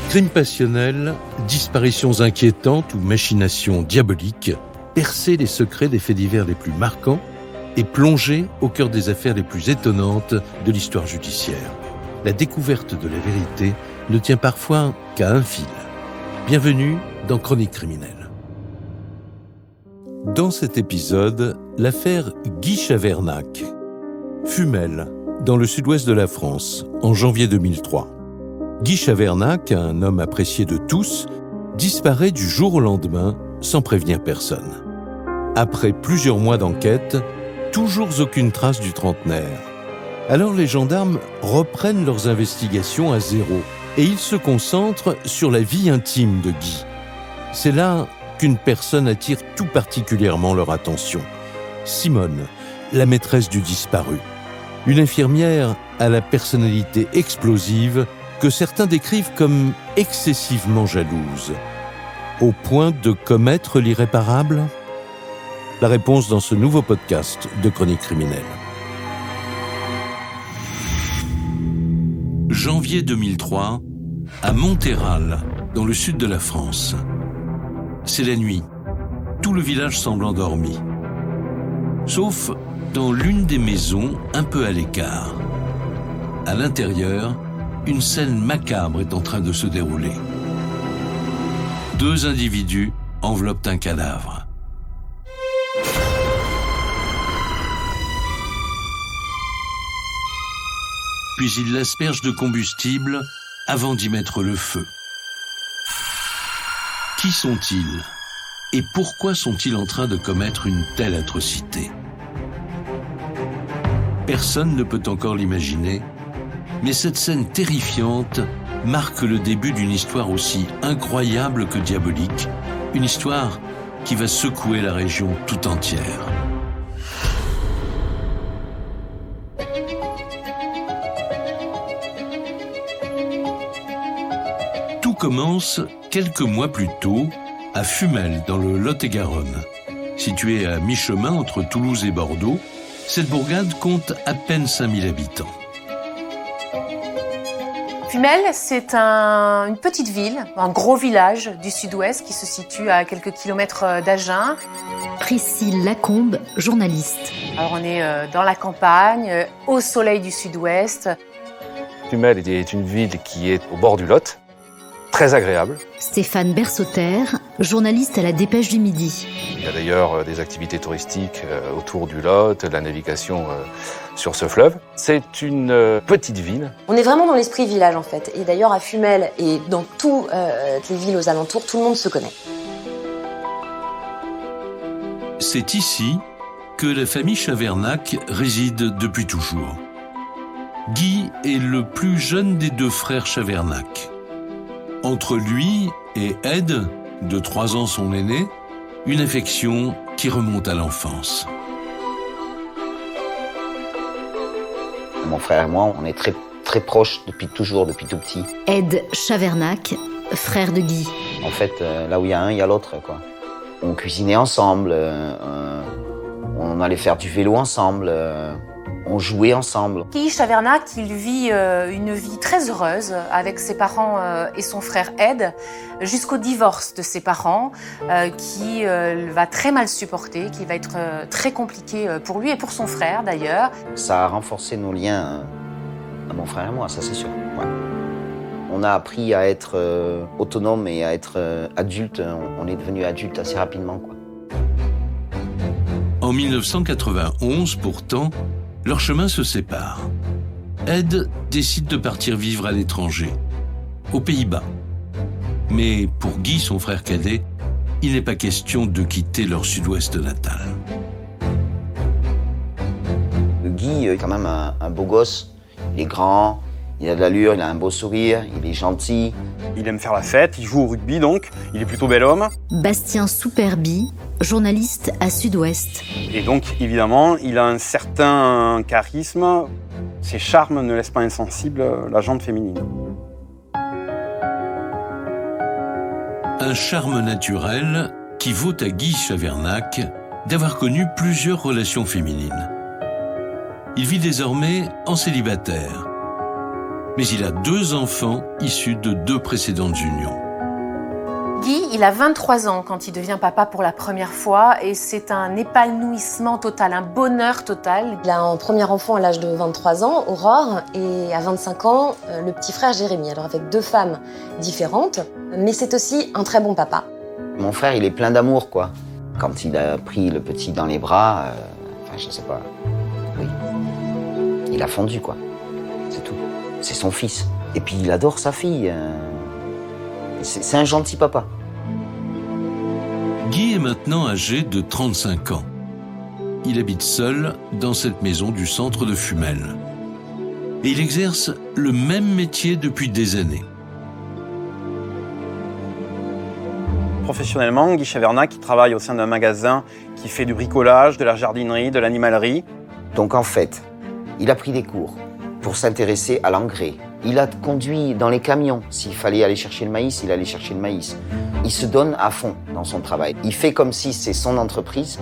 Crimes passionnels, disparitions inquiétantes ou machinations diaboliques, percer les secrets des faits divers les plus marquants et plonger au cœur des affaires les plus étonnantes de l'histoire judiciaire. La découverte de la vérité ne tient parfois qu'à un fil. Bienvenue dans Chroniques criminelles. Dans cet épisode, l'affaire Guy Chavernac. Fumel, dans le sud-ouest de la France, en janvier 2003. Guy Chavernac, un homme apprécié de tous, disparaît du jour au lendemain sans prévenir personne. Après plusieurs mois d'enquête, toujours aucune trace du trentenaire. Alors les gendarmes reprennent leurs investigations à zéro et ils se concentrent sur la vie intime de Guy. C'est là qu'une personne attire tout particulièrement leur attention. Simone, la maîtresse du disparu. Une infirmière à la personnalité explosive que certains décrivent comme excessivement jalouse, au point de commettre l'irréparable? La réponse dans ce nouveau podcast de Chroniques criminelles. Janvier 2003, à Monthéral, dans le sud de la France. C'est la nuit. Tout le village semble endormi. Sauf dans l'une des maisons un peu à l'écart. À l'intérieur, une scène macabre est en train de se dérouler. Deux individus enveloppent un cadavre. Puis ils l'aspergent de combustible avant d'y mettre le feu. Qui sont-ils? Et pourquoi sont-ils en train de commettre une telle atrocité? Personne ne peut encore l'imaginer, mais cette scène terrifiante marque le début d'une histoire aussi incroyable que diabolique, une histoire qui va secouer la région tout entière. Tout commence quelques mois plus tôt à Fumel, dans le Lot-et-Garonne. Située à mi-chemin entre Toulouse et Bordeaux, cette bourgade compte à peine 5000 habitants. Fumel, c'est une petite ville, un gros village du sud-ouest qui se situe à quelques kilomètres d'Agen. Priscille Lacombe, journaliste. Alors on est dans la campagne, au soleil du sud-ouest. Fumel est une ville qui est au bord du Lot, très agréable. Stéphane Bersauter, journaliste à la Dépêche du Midi. Il y a d'ailleurs des activités touristiques autour du Lot, de la navigation sur ce fleuve. C'est une petite ville. On est vraiment dans l'esprit village en fait. Et d'ailleurs à Fumel et dans toutes les villes aux alentours, tout le monde se connaît. C'est ici que la famille Chavernac réside depuis toujours. Guy est le plus jeune des deux frères Chavernac. Entre lui et Ed, de 3 ans son aîné, une affection qui remonte à l'enfance. Mon frère et moi, on est très, très proches depuis toujours, depuis tout petit. Ed Chavernac, frère de Guy. En fait, là où il y a un, il y a l'autre, quoi. On cuisinait ensemble, on allait faire du vélo ensemble, on jouait ensemble. Guy Chavernac, il vit une vie très heureuse avec ses parents et son frère Ed, jusqu'au divorce de ses parents, qui va très mal supporter, qui va être très compliqué pour lui et pour son frère d'ailleurs. Ça a renforcé nos liens, à mon frère et moi, ça c'est sûr. Ouais. On a appris à être autonome et à être adulte. On est devenu adulte assez rapidement, quoi. En 1991, pourtant, leurs chemins se séparent. Ed décide de partir vivre à l'étranger, aux Pays-Bas. Mais pour Guy, son frère cadet, il n'est pas question de quitter leur sud-ouest natal. Guy est quand même un beau gosse. Il est grand, il a de l'allure, il a un beau sourire, il est gentil. Il aime faire la fête, il joue au rugby donc, il est plutôt bel homme. Bastien Souperbi, journaliste à Sud-Ouest. Et donc évidemment, il a un certain charisme. Ses charmes ne laissent pas insensible la gente féminine. Un charme naturel qui vaut à Guy Chavernac d'avoir connu plusieurs relations féminines. Il vit désormais en célibataire. mais il a 2 enfants issus de 2 précédentes unions. Guy, il a 23 ans quand il devient papa pour la première fois et c'est un épanouissement total, un bonheur total. Il a un premier enfant à l'âge de 23 ans, Aurore, et à 25 ans, le petit frère Jérémy. Alors avec 2 femmes différentes, mais c'est aussi un très bon papa. Mon frère, il est plein d'amour, quoi. Quand il a pris le petit dans les bras, je sais pas, oui, il a fondu, quoi. C'est tout. C'est son fils. Et puis il adore sa fille. C'est un gentil papa. Guy est maintenant âgé de 35 ans. Il habite seul dans cette maison du centre de Fumel. Et il exerce le même métier depuis des années. Professionnellement, Guy Chavernac, qui travaille au sein d'un magasin qui fait du bricolage, de la jardinerie, de l'animalerie. Donc en fait, il a pris des cours pour s'intéresser à l'engrais. Il a conduit dans les camions. S'il fallait aller chercher le maïs, il allait chercher le maïs. Il se donne à fond dans son travail. Il fait comme si c'est son entreprise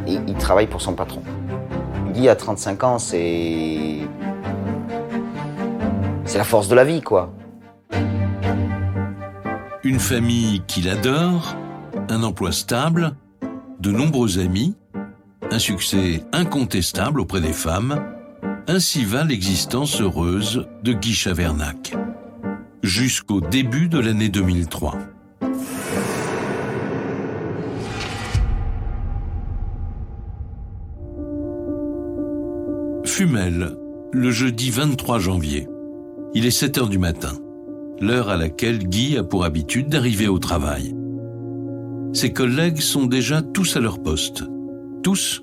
et il travaille pour son patron. Guy, à 35 ans, c'est la force de la vie, quoi. Une famille qu'il adore, un emploi stable, de nombreux amis, un succès incontestable auprès des femmes. Ainsi va l'existence heureuse de Guy Chavernac, jusqu'au début de l'année 2003. Fumel, le jeudi 23 janvier. Il est 7h du matin, l'heure à laquelle Guy a pour habitude d'arriver au travail. Ses collègues sont déjà tous à leur poste. Tous,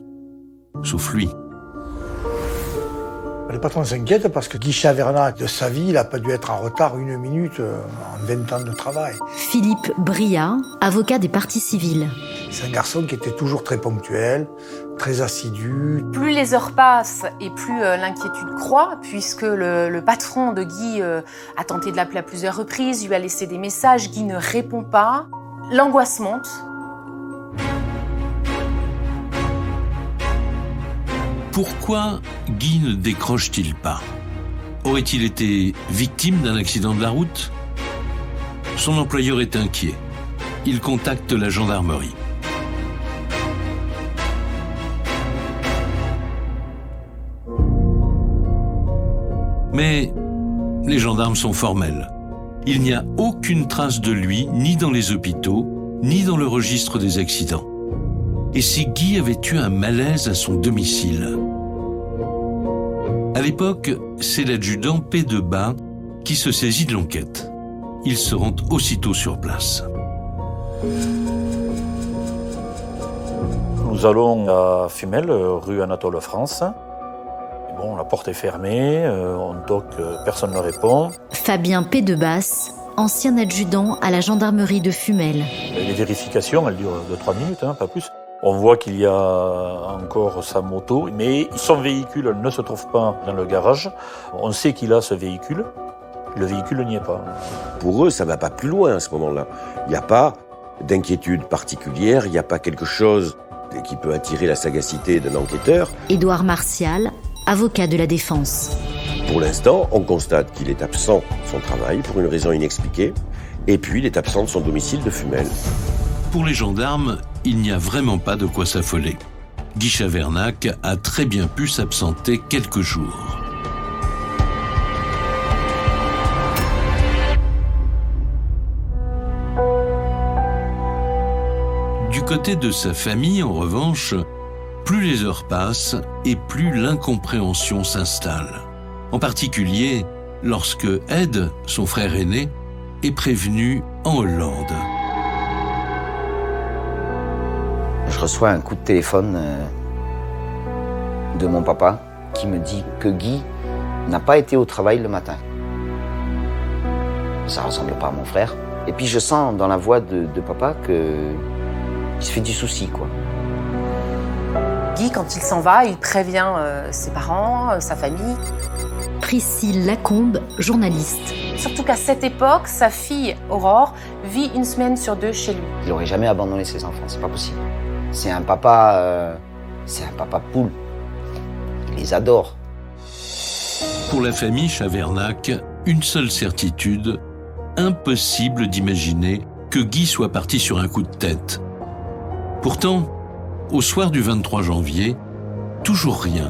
sauf lui. Le patron s'inquiète parce que Guy Chavernac, de sa vie, il n'a pas dû être en retard 1 minute en 20 ans de travail. Philippe Briat, avocat des parties civiles. C'est un garçon qui était toujours très ponctuel, très assidu. Plus les heures passent et plus l'inquiétude croît, puisque le patron de Guy a tenté de l'appeler à plusieurs reprises, lui a laissé des messages, Guy ne répond pas. L'angoisse monte. Pourquoi Guy ne décroche-t-il pas? Aurait-il été victime d'un accident de la route? Son employeur est inquiet. Il contacte la gendarmerie. Mais les gendarmes sont formels. Il n'y a aucune trace de lui, ni dans les hôpitaux, ni dans le registre des accidents. Et si Guy avait eu un malaise à son domicile? À l'époque, c'est l'adjudant P. Debat qui se saisit de l'enquête. Il se rend aussitôt sur place. Nous allons à Fumel, rue Anatole France. Bon, la porte est fermée, on toque, personne ne répond. Fabien P. Debasse, ancien adjudant à la gendarmerie de Fumel. Les vérifications, elles durent 2-3 minutes, pas plus. On voit qu'il y a encore sa moto, mais son véhicule ne se trouve pas dans le garage. On sait qu'il a ce véhicule. Le véhicule n'y est pas. Pour eux, ça ne va pas plus loin à ce moment-là. Il n'y a pas d'inquiétude particulière, il n'y a pas quelque chose qui peut attirer la sagacité d'un enquêteur. Édouard Martial, avocat de la défense. Pour l'instant, on constate qu'il est absent de son travail pour une raison inexpliquée, et puis il est absent de son domicile de Fumel. Pour les gendarmes, il n'y a vraiment pas de quoi s'affoler. Guy Chavernac a très bien pu s'absenter quelques jours. Du côté de sa famille, en revanche, plus les heures passent et plus l'incompréhension s'installe. En particulier, lorsque Ed, son frère aîné, est prévenu en Hollande. Je reçois un coup de téléphone de mon papa qui me dit que Guy n'a pas été au travail le matin. Ça ressemble pas à mon frère. Et puis je sens dans la voix de papa qu'il se fait du souci, quoi. Guy, quand il s'en va, il prévient ses parents, sa famille. Priscille Lacombe, journaliste. Surtout qu'à cette époque, sa fille, Aurore, vit 1 semaine sur 2 chez lui. Il n'aurait jamais abandonné ses enfants, c'est pas possible. C'est un papa poule. Il les adore. Pour la famille Chavernac, une seule certitude, impossible d'imaginer que Guy soit parti sur un coup de tête. Pourtant, au soir du 23 janvier, toujours rien,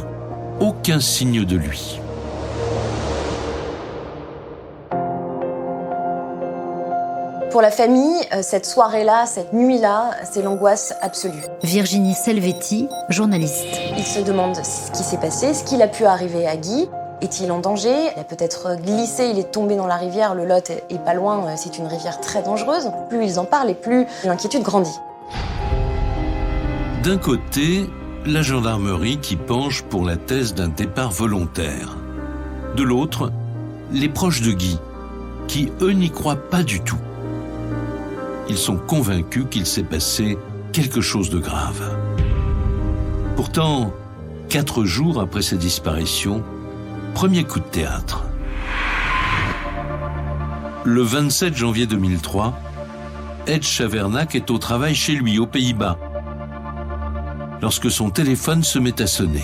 aucun signe de lui. Pour la famille, cette soirée-là, cette nuit-là, c'est l'angoisse absolue. Virginie Selvetti, journaliste. Ils se demandent ce qui s'est passé, ce qu'il a pu arriver à Guy. Est-il en danger? Il a peut-être glissé, il est tombé dans la rivière. Le Lot est pas loin, c'est une rivière très dangereuse. Plus ils en parlent et plus l'inquiétude grandit. D'un côté, la gendarmerie qui penche pour la thèse d'un départ volontaire. De l'autre, les proches de Guy, qui eux n'y croient pas du tout. Ils sont convaincus qu'il s'est passé quelque chose de grave. Pourtant, 4 jours après sa disparition, premier coup de théâtre. Le 27 janvier 2003, Ed Chavernac est au travail chez lui, aux Pays-Bas, lorsque son téléphone se met à sonner.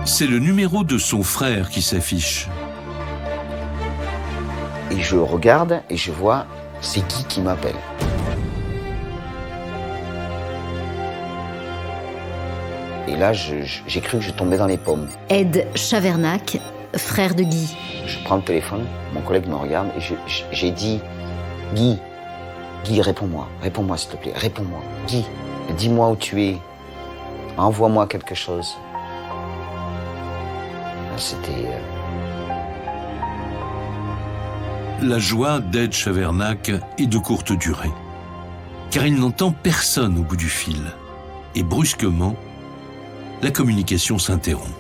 C'est le numéro de son frère qui s'affiche. Et je regarde et je vois, c'est Guy qui m'appelle. Et là, j'ai cru que je tombais dans les pommes. Ed Chavernac, frère de Guy. Je prends le téléphone, mon collègue me regarde et j'ai dit, Guy, réponds-moi s'il te plaît, réponds-moi. Guy, dis-moi où tu es, envoie-moi quelque chose. C'était... La joie d'Ed Chavernac est de courte durée, car il n'entend personne au bout du fil. Et brusquement, la communication s'interrompt.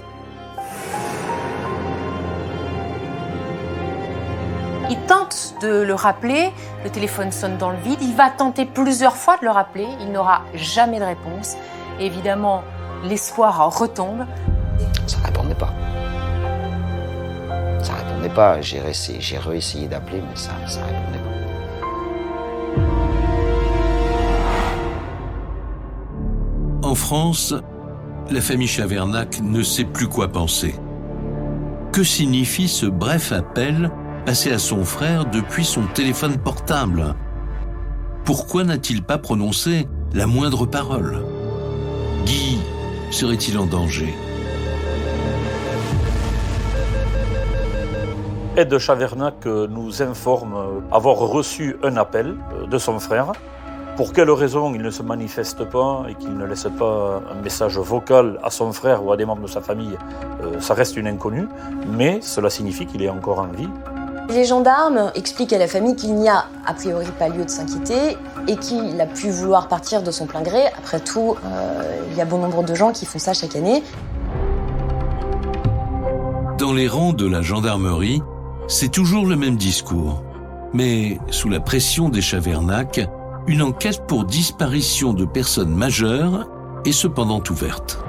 Il tente de le rappeler, le téléphone sonne dans le vide, il va tenter plusieurs fois de le rappeler, il n'aura jamais de réponse. Et évidemment, l'espoir retombe. Ça répondait pas. Ça répondait pas, j'ai réessayé d'appeler, mais ça répondait pas. En France, la famille Chavernac ne sait plus quoi penser. Que signifie ce bref appel passé à son frère depuis son téléphone portable? Pourquoi n'a-t-il pas prononcé la moindre parole? Guy serait-il en danger? Ed Chavernac nous informe avoir reçu un appel de son frère. Pour quelle raison il ne se manifeste pas et qu'il ne laisse pas un message vocal à son frère ou à des membres de sa famille, ça reste une inconnue, mais cela signifie qu'il est encore en vie. Les gendarmes expliquent à la famille qu'il n'y a a priori pas lieu de s'inquiéter et qu'il a pu vouloir partir de son plein gré. Après tout, il y a bon nombre de gens qui font ça chaque année. Dans les rangs de la gendarmerie, c'est toujours le même discours. Mais sous la pression des Chavernac, une enquête pour disparition de personnes majeures est cependant ouverte.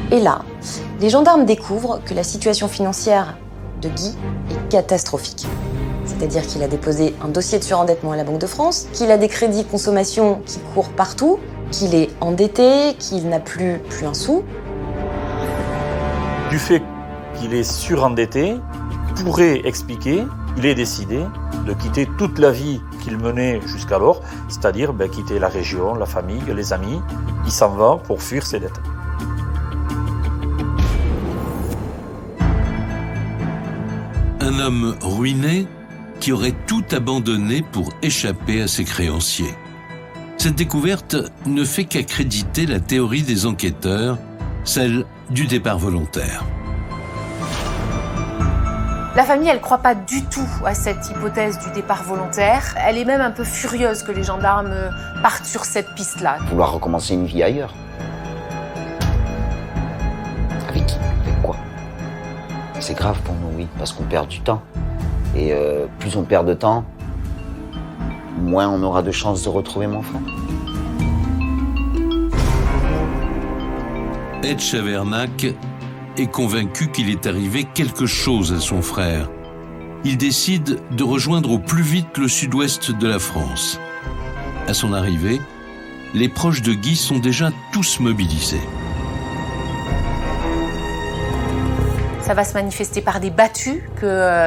Et là, les gendarmes découvrent que la situation financière de Guy est catastrophique. C'est-à-dire qu'il a déposé un dossier de surendettement à la Banque de France, qu'il a des crédits consommation qui courent partout, qu'il est endetté, qu'il n'a plus un sou. Du fait qu'il est surendetté, pourrait expliquer qu'il ait décidé de quitter toute la vie qu'il menait jusqu'alors, c'est-à-dire quitter la région, la famille, les amis. Il s'en va pour fuir ses dettes. Un homme ruiné qui aurait tout abandonné pour échapper à ses créanciers. Cette découverte ne fait qu'accréditer la théorie des enquêteurs, celle du départ volontaire. La famille, elle ne croit pas du tout à cette hypothèse du départ volontaire. Elle est même un peu furieuse que les gendarmes partent sur cette piste-là. Vouloir recommencer une vie ailleurs. Avec qui? Avec quoi? C'est grave pour nous, oui, parce qu'on perd du temps. Et plus on perd de temps, moins on aura de chances de retrouver mon frère. Ed Chavernac est convaincu qu'il est arrivé quelque chose à son frère. Il décide de rejoindre au plus vite le sud-ouest de la France. À son arrivée, les proches de Guy sont déjà tous mobilisés. Ça va se manifester par des battues que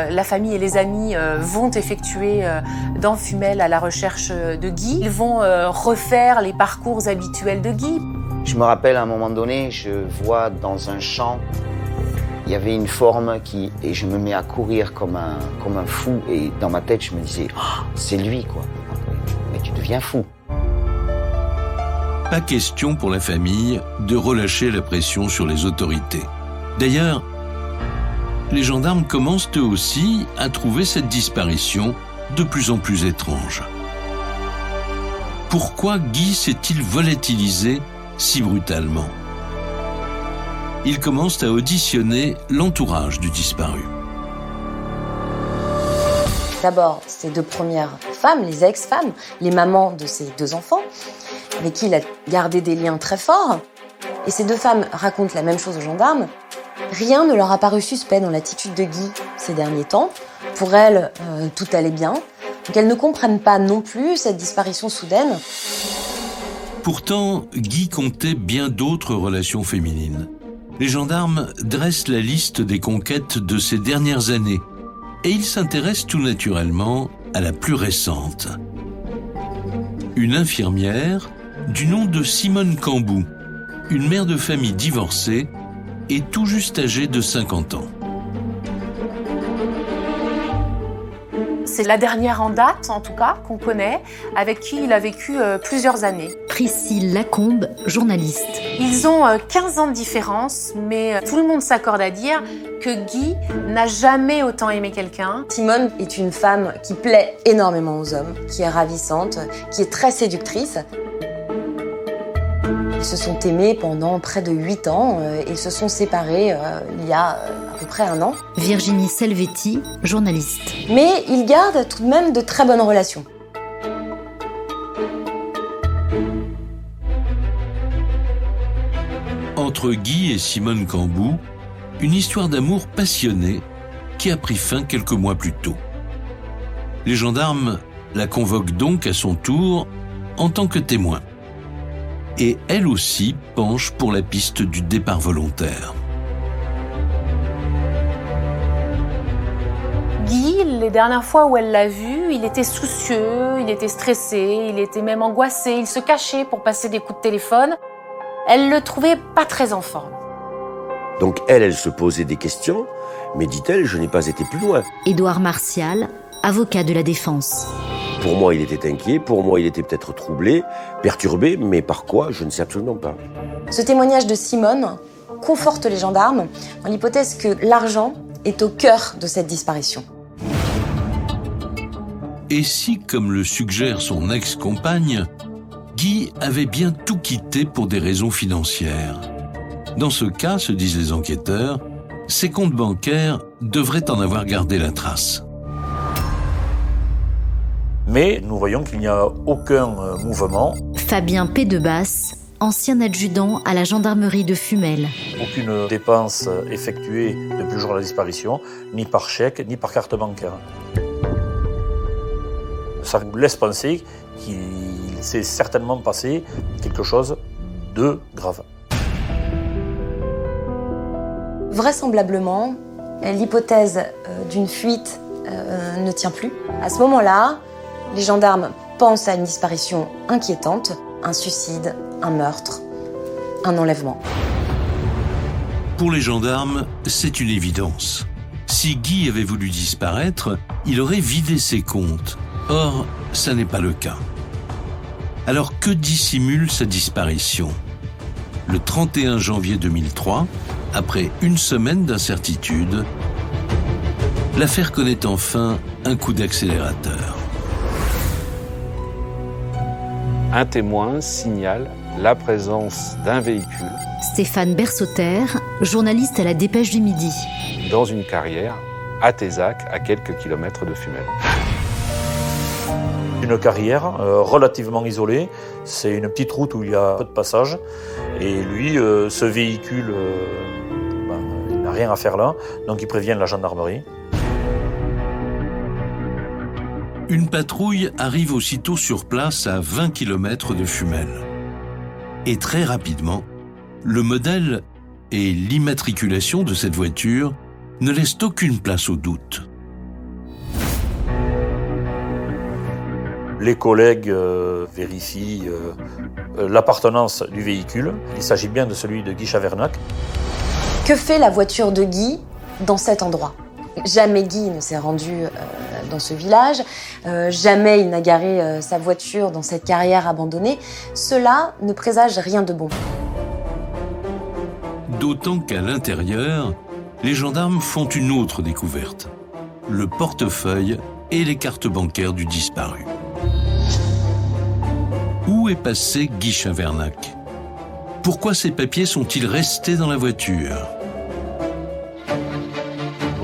la famille et les amis vont effectuer dans Fumel à la recherche de Guy. Ils vont refaire les parcours habituels de Guy. Je me rappelle à un moment donné, je vois dans un champ, il y avait une forme et je me mets à courir comme un fou. Et dans ma tête, je me disais, oh, c'est lui, quoi. Mais tu deviens fou. Pas question pour la famille de relâcher la pression sur les autorités. D'ailleurs, les gendarmes commencent eux aussi à trouver cette disparition de plus en plus étrange. Pourquoi Guy s'est-il volatilisé si brutalement? Ils commencent à auditionner l'entourage du disparu. D'abord, ses 2 premières femmes, les ex-femmes, les mamans de ses 2 enfants, avec qui il a gardé des liens très forts. Et ces 2 femmes racontent la même chose aux gendarmes. Rien ne leur a paru suspect dans l'attitude de Guy ces derniers temps. Pour elles, tout allait bien. Donc elles ne comprennent pas non plus cette disparition soudaine. Pourtant, Guy comptait bien d'autres relations féminines. Les gendarmes dressent la liste des conquêtes de ces dernières années et ils s'intéressent tout naturellement à la plus récente. Une infirmière du nom de Simone Cambou, une mère de famille divorcée et tout juste âgée de 50 ans. C'est la dernière en date, en tout cas, qu'on connaît, avec qui il a vécu plusieurs années. Priscille Lacombe, journaliste. Ils ont 15 ans de différence, mais tout le monde s'accorde à dire que Guy n'a jamais autant aimé quelqu'un. Simone est une femme qui plaît énormément aux hommes, qui est ravissante, qui est très séductrice. Ils se sont aimés pendant près de 8 ans et se sont séparés il y a à peu près 1 an. Virginie Selvetti, journaliste. Mais ils gardent tout de même de très bonnes relations. Entre Guy et Simone Cambou, une histoire d'amour passionnée qui a pris fin quelques mois plus tôt. Les gendarmes la convoquent donc à son tour en tant que témoin. Et elle aussi penche pour la piste du départ volontaire. Guy, les dernières fois où elle l'a vu, il était soucieux, il était stressé, il était même angoissé, il se cachait pour passer des coups de téléphone. Elle le trouvait pas très en forme. Donc elle se posait des questions, mais dit-elle, je n'ai pas été plus loin. Édouard Martial, avocat de la défense. Pour moi, il était inquiet, pour moi, il était peut-être troublé, perturbé, mais par quoi, je ne sais absolument pas. Ce témoignage de Simone conforte les gendarmes dans l'hypothèse que l'argent est au cœur de cette disparition. Et si, comme le suggère son ex-compagne, Guy avait bien tout quitté pour des raisons financières? Dans ce cas, se disent les enquêteurs, ses comptes bancaires devraient en avoir gardé la trace. Mais nous voyons qu'il n'y a aucun mouvement. Fabien Pédebasse, ancien adjudant à la gendarmerie de Fumel. Aucune dépense effectuée depuis le jour de la disparition, ni par chèque, ni par carte bancaire. Ça laisse penser qu'il s'est certainement passé quelque chose de grave. Vraisemblablement, l'hypothèse d'une fuite ne tient plus. À ce moment-là, les gendarmes pensent à une disparition inquiétante, un suicide, un meurtre, un enlèvement. Pour les gendarmes, c'est une évidence. Si Guy avait voulu disparaître, il aurait vidé ses comptes. Or, ça n'est pas le cas. Alors que dissimule sa disparition? Le 31 janvier 2003, après une semaine d'incertitude, l'affaire connaît enfin un coup d'accélérateur. Un témoin signale la présence d'un véhicule Stéphane Bersauter, journaliste à la Dépêche du Midi. dans une carrière à Tézac, à quelques kilomètres de Fumel. Une carrière relativement isolée, c'est une petite route où il y a peu de passages. Et lui, ce véhicule, il n'a rien à faire là, donc il prévient la gendarmerie. Une patrouille arrive aussitôt sur place à 20 km de Fumel. Et très rapidement, le modèle et l'immatriculation de cette voiture ne laissent aucune place au doute. Les collègues vérifient l'appartenance du véhicule. Il s'agit bien de celui de Guy Chavernac. Que fait la voiture de Guy dans cet endroit ? Jamais Guy ne s'est rendu dans ce village, jamais il n'a garé sa voiture dans cette carrière abandonnée. Cela ne présage rien de bon. D'autant qu'à l'intérieur, les gendarmes font une autre découverte. Le portefeuille et les cartes bancaires du disparu. Où est passé Guy Chavernac ? Pourquoi ces papiers sont-ils restés dans la voiture ?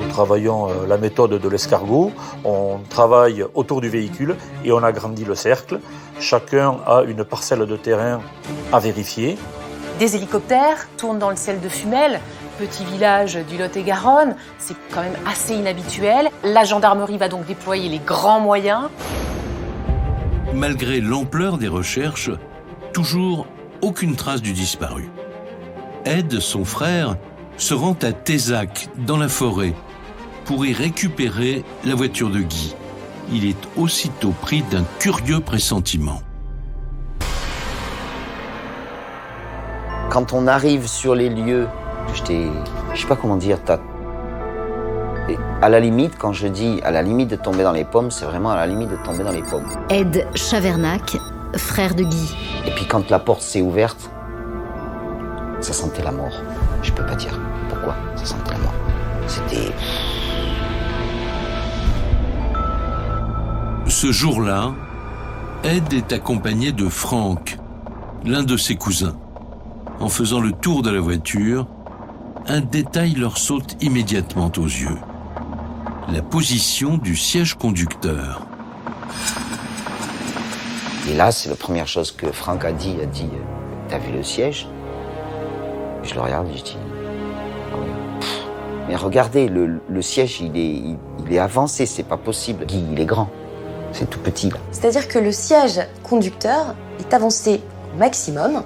Nous travaillons la méthode de l'escargot. On travaille autour du véhicule et on agrandit le cercle. Chacun a une parcelle de terrain à vérifier. Des hélicoptères tournent dans le ciel de Fumel, petit village du Lot-et-Garonne. C'est quand même assez inhabituel. La gendarmerie va donc déployer les grands moyens. Malgré l'ampleur des recherches, toujours aucune trace du disparu. Ed, son frère, se rend à Tézac, dans la forêt, pour y récupérer la voiture de Guy. Il est aussitôt pris d'un curieux pressentiment. Quand on arrive sur les lieux, je sais pas comment dire, et à la limite, quand je dis à la limite de tomber dans les pommes, c'est vraiment à la limite de tomber dans les pommes. Ed Chavernac, frère de Guy. Et puis quand la porte s'est ouverte, ça sentait la mort. Je peux pas dire pourquoi ça sentait la mort. C'était... Ce jour-là, Ed est accompagné de Franck, l'un de ses cousins. En faisant le tour de la voiture, un détail leur saute immédiatement aux yeux. La position du siège conducteur. Et là, c'est la première chose que Franck a dit, t'as vu le siège ? Je le regarde et je dis, mais regardez, le siège, il est avancé, c'est pas possible. Guy, il est grand, c'est tout petit là. C'est-à-dire que le siège conducteur est avancé au maximum,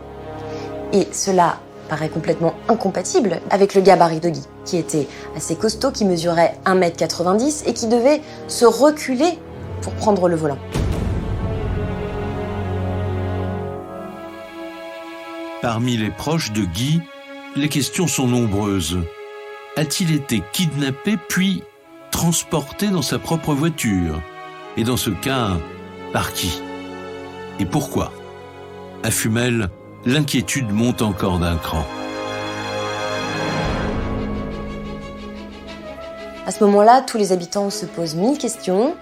et cela paraît complètement incompatible avec le gabarit de Guy, qui était assez costaud, qui mesurait 1,90 m et qui devait se reculer pour prendre le volant. Parmi les proches de Guy, les questions sont nombreuses. A-t-il été kidnappé puis transporté dans sa propre voiture ? Et dans ce cas, par qui ? Et pourquoi ? À Fumel, l'inquiétude monte encore d'un cran. À ce moment-là, tous les habitants se posent 1000 questions.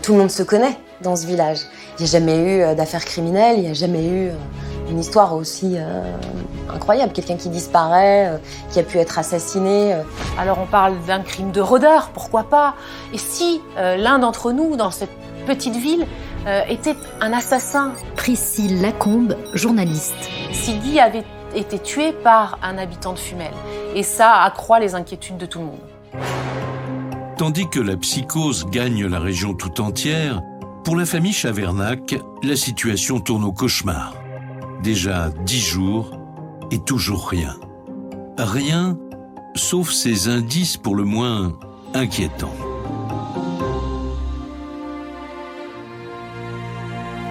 Tout le monde se connaît dans ce village. Il n'y a jamais eu d'affaires criminelles, il n'y a jamais eu une histoire aussi incroyable. Quelqu'un qui disparaît, qui a pu être assassiné. Alors on parle d'un crime de rôdeur, pourquoi pas ? Et si l'un d'entre nous, dans cette petite ville, était un assassin ? Priscille Lacombe, journaliste. Si Guy avait été tué par un habitant de Fumel. Et ça accroît les inquiétudes de tout le monde. Tandis que la psychose gagne la région tout entière, pour la famille Chavernac, la situation tourne au cauchemar. Déjà 10 jours et toujours rien. Rien, sauf ces indices pour le moins inquiétants.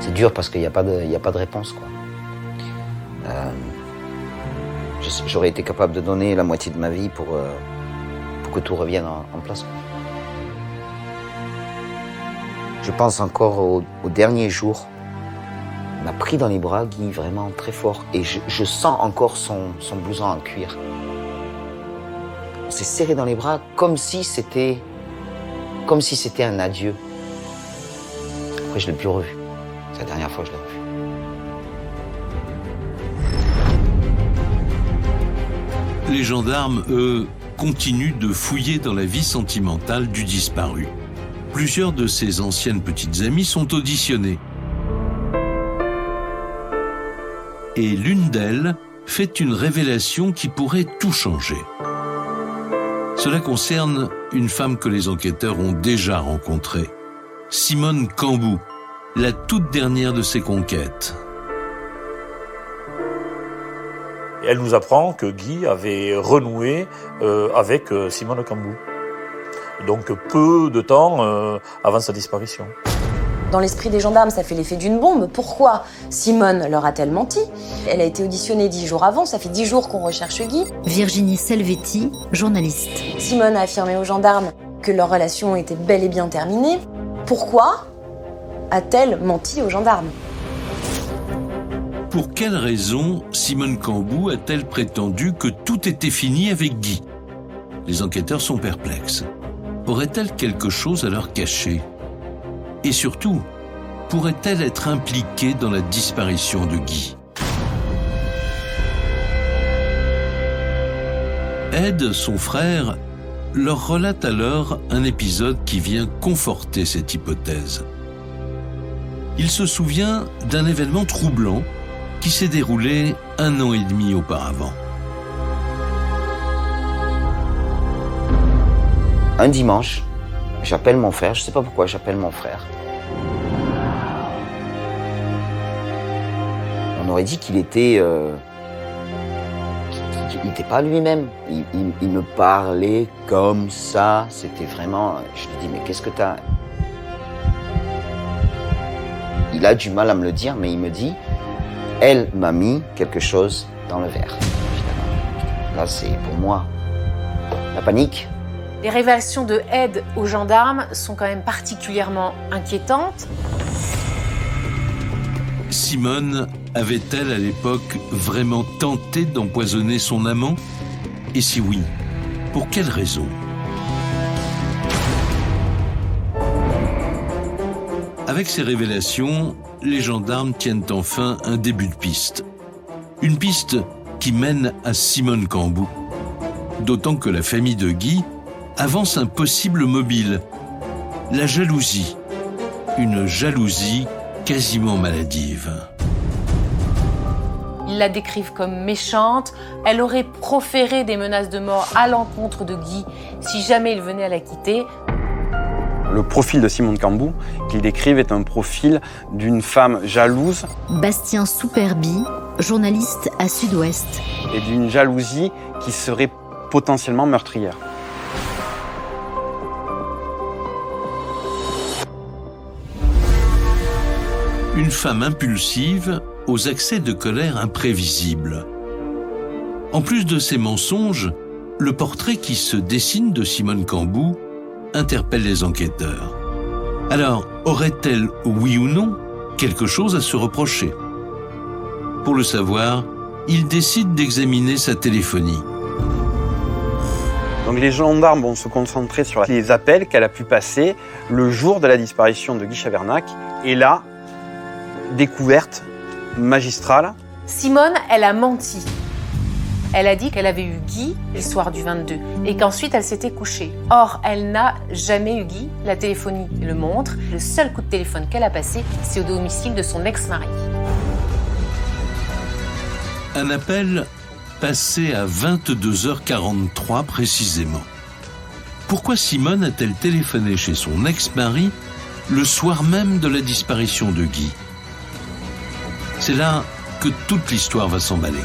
C'est dur parce qu'il n'y a pas de réponse, quoi. J'aurais été capable de donner la moitié de ma vie pour que tout revienne en place, quoi. Je pense encore au dernier jour. Il m'a pris dans les bras, Guy, vraiment très fort. Et je sens encore son blouson en cuir. On s'est serré dans les bras comme si c'était un adieu. Après, je ne l'ai plus revu. C'est la dernière fois que je l'ai revu. Les gendarmes, eux, continuent de fouiller dans la vie sentimentale du disparu. Plusieurs de ses anciennes petites amies sont auditionnées. Et l'une d'elles fait une révélation qui pourrait tout changer. Cela concerne une femme que les enquêteurs ont déjà rencontrée, Simone Cambou, la toute dernière de ses conquêtes. Elle nous apprend que Guy avait renoué avec Simone Cambou. Donc peu de temps avant sa disparition. Dans l'esprit des gendarmes, ça fait l'effet d'une bombe. Pourquoi Simone leur a-t-elle menti? Elle a été auditionnée 10 jours avant, ça fait 10 jours qu'on recherche Guy. Virginie Selvetti, journaliste. Simone a affirmé aux gendarmes que leur relation était bel et bien terminée. Pourquoi a-t-elle menti aux gendarmes? Pour quelle raison Simone Cambou a-t-elle prétendu que tout était fini avec Guy? Les enquêteurs sont perplexes. Aurait-elle quelque chose à leur cacher? Et surtout, pourrait-elle être impliquée dans la disparition de Guy? Ed, son frère, leur relate alors un épisode qui vient conforter cette hypothèse. Il se souvient d'un événement troublant qui s'est déroulé 1 an et demi auparavant. Un dimanche, j'appelle mon frère, je ne sais pas pourquoi j'appelle mon frère. On aurait dit qu'il était... il n'était pas lui-même. Il me parlait comme ça. C'était vraiment... Je lui dis, mais qu'est-ce que t'as? Il a du mal à me le dire, mais il me dit, elle m'a mis quelque chose dans le verre. Là, c'est pour moi la panique. Les révélations de Ed aux gendarmes sont quand même particulièrement inquiétantes. Simone avait-elle à l'époque vraiment tenté d'empoisonner son amant? Et si oui, pour quelle raison? Avec ces révélations, les gendarmes tiennent enfin un début de piste. Une piste qui mène à Simone Cambou. D'autant que la famille de Guy avance un possible mobile, la jalousie. Une jalousie quasiment maladive. Ils la décrivent comme méchante. Elle aurait proféré des menaces de mort à l'encontre de Guy si jamais il venait à la quitter. Le profil de Simone Cambou qu'ils décrivent est un profil d'une femme jalouse. Bastien Souperbi, journaliste à Sud-Ouest. Et d'une jalousie qui serait potentiellement meurtrière. Une femme impulsive aux accès de colère imprévisibles. En plus de ces mensonges, le portrait qui se dessine de Simone Cambou interpelle les enquêteurs. Alors, aurait-elle, oui ou non, quelque chose à se reprocher? Pour le savoir, ils décident d'examiner sa téléphonie. Donc les gendarmes vont se concentrer sur les appels qu'elle a pu passer le jour de la disparition de Guy Chavernac. Et là, découverte magistrale. Simone, elle a menti. Elle a dit qu'elle avait eu Guy le soir du 22 et qu'ensuite elle s'était couchée. Or, elle n'a jamais eu Guy. La téléphonie le montre. Le seul coup de téléphone qu'elle a passé, c'est au domicile de son ex-mari. Un appel passé à 22h43 précisément. Pourquoi Simone a-t-elle téléphoné chez son ex-mari le soir même de la disparition de Guy? C'est là que toute l'histoire va s'emballer.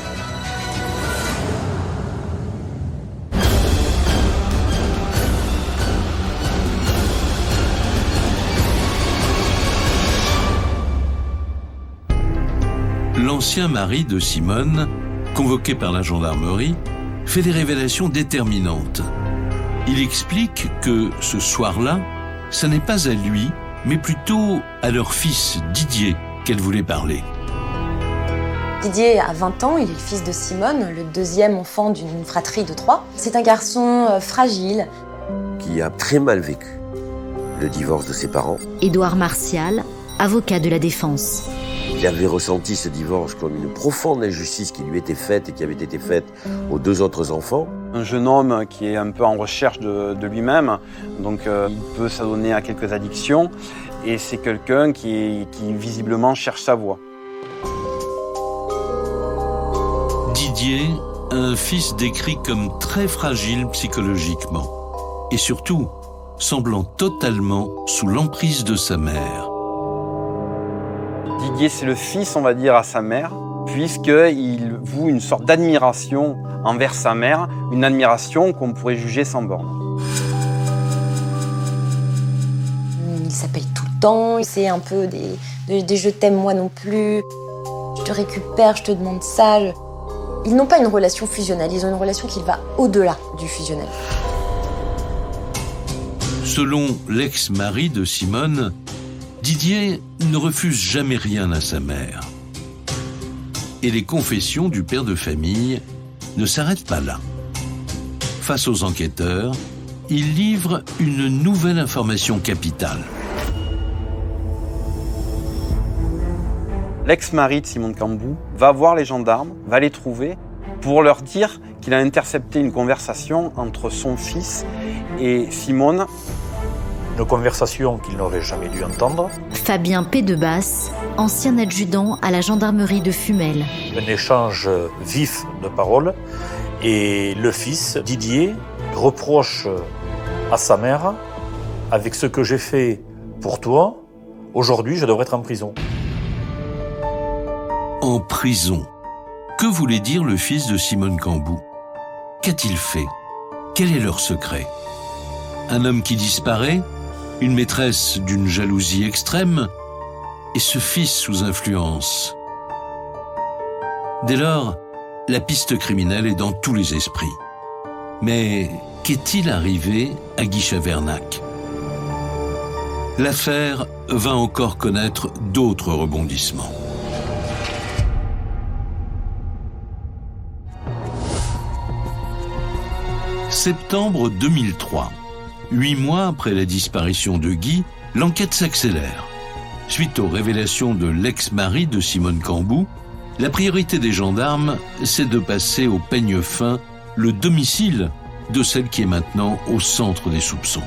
L'ancien mari de Simone, convoqué par la gendarmerie, fait des révélations déterminantes. Il explique que ce soir-là, ce n'est pas à lui, mais plutôt à leur fils Didier qu'elle voulait parler. Didier a 20 ans, il est le fils de Simone, le deuxième enfant d'une fratrie de 3. C'est un garçon fragile. Qui a très mal vécu le divorce de ses parents. Édouard Martial, avocat de la défense. Il avait ressenti ce divorce comme une profonde injustice qui lui était faite et qui avait été faite aux 2 autres enfants. Un jeune homme qui est un peu en recherche de lui-même, donc il peut s'adonner à quelques addictions, et c'est quelqu'un qui visiblement cherche sa voie. Didier a un fils décrit comme très fragile psychologiquement et surtout semblant totalement sous l'emprise de sa mère. Didier, c'est le fils, on va dire, à sa mère, puisqu'il voue une sorte d'admiration envers sa mère, une admiration qu'on pourrait juger sans borne. ça paye tout le temps. C'est un peu des je t'aime moi non plus. Je te récupère, je te demande ça. Ils n'ont pas une relation fusionnelle, ils ont une relation qui va au-delà du fusionnel. Selon l'ex-mari de Simone, Didier ne refuse jamais rien à sa mère. Et les confessions du père de famille ne s'arrêtent pas là. Face aux enquêteurs, il livre une nouvelle information capitale. L'ex-mari de Simone Cambou va voir les gendarmes, va les trouver pour leur dire qu'il a intercepté une conversation entre son fils et Simone. Une conversation qu'il n'aurait jamais dû entendre. Fabien Pédebasse, ancien adjudant à la gendarmerie de Fumel. Un échange vif de paroles et le fils, Didier, reproche à sa mère « Avec ce que j'ai fait pour toi, aujourd'hui je devrais être en prison ». En prison. Que voulait dire le fils de Simone Cambou? Qu'a-t-il fait? Quel est leur secret? Un homme qui disparaît? Une maîtresse d'une jalousie extrême? Et ce fils sous influence? Dès lors, la piste criminelle est dans tous les esprits. Mais qu'est-il arrivé à Guy Chavernac? L'affaire va encore connaître d'autres rebondissements. Septembre 2003. 8 mois après la disparition de Guy, l'enquête s'accélère. Suite aux révélations de l'ex-mari de Simone Cambou, la priorité des gendarmes, c'est de passer au peigne fin le domicile de celle qui est maintenant au centre des soupçons.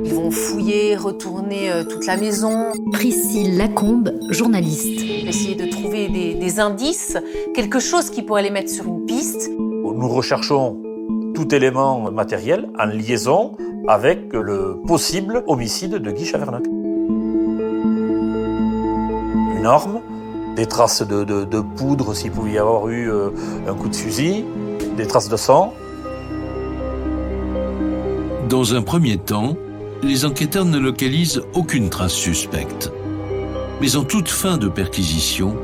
Ils vont fouiller, retourner toute la maison. Priscille Lacombe, journaliste. Essayer de trouver des indices, quelque chose qui pourrait les mettre sur une piste. Nous recherchons tout élément matériel en liaison avec le possible homicide de Guy Chavernac. Une arme, des traces de poudre s'il pouvait y avoir eu un coup de fusil, des traces de sang. Dans un premier temps, les enquêteurs ne localisent aucune trace suspecte. Mais en toute fin de perquisition,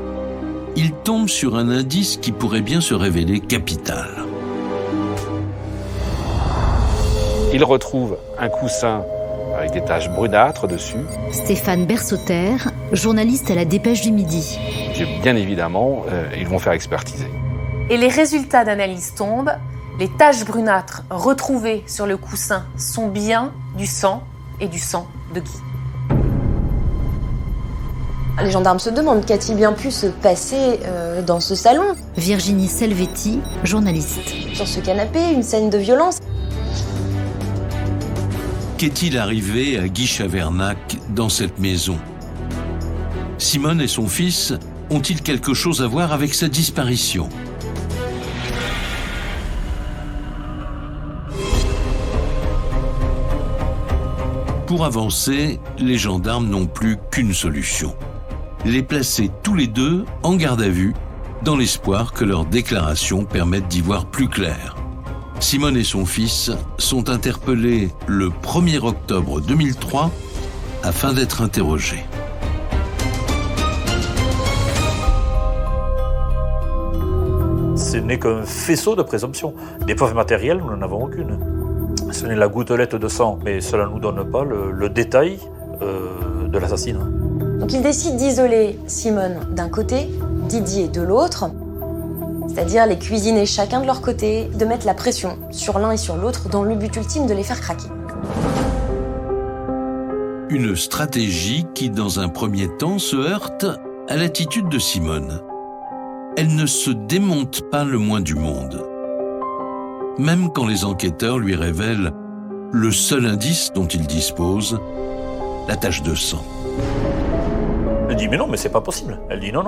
ils tombent sur un indice qui pourrait bien se révéler capital. Ils retrouvent un coussin avec des taches brunâtres dessus. Stéphane Bersauter, journaliste à la Dépêche du Midi. Bien évidemment, ils vont faire expertiser. Et les résultats d'analyse tombent. Les taches brunâtres retrouvées sur le coussin sont bien du sang et du sang de Guy. Les gendarmes se demandent qu'a-t-il bien pu se passer dans ce salon. Virginie Selvetti, journaliste. Sur ce canapé, une scène de violence. Qu'est-il arrivé à Guy Chavernac dans cette maison? Simone et son fils ont-ils quelque chose à voir avec sa disparition? Pour avancer, les gendarmes n'ont plus qu'une solution. Les placer tous les deux en garde à vue, dans l'espoir que leurs déclarations permettent d'y voir plus clair. Simone et son fils sont interpellés le 1er octobre 2003 afin d'être interrogés. Ce n'est qu'un faisceau de présomptions. Des preuves matérielles, nous n'en avons aucune. Ce n'est la gouttelette de sang, mais cela ne nous donne pas le détail de l'assassinat. Donc ils décident d'isoler Simone d'un côté, Didier de l'autre, c'est-à-dire les cuisiner chacun de leur côté, de mettre la pression sur l'un et sur l'autre dans le but ultime de les faire craquer. Une stratégie qui, dans un premier temps, se heurte à l'attitude de Simone. Elle ne se démonte pas le moins du monde. Même quand les enquêteurs lui révèlent le seul indice dont il dispose, la tache de sang. Elle dit mais non, mais c'est pas possible. Elle dit non,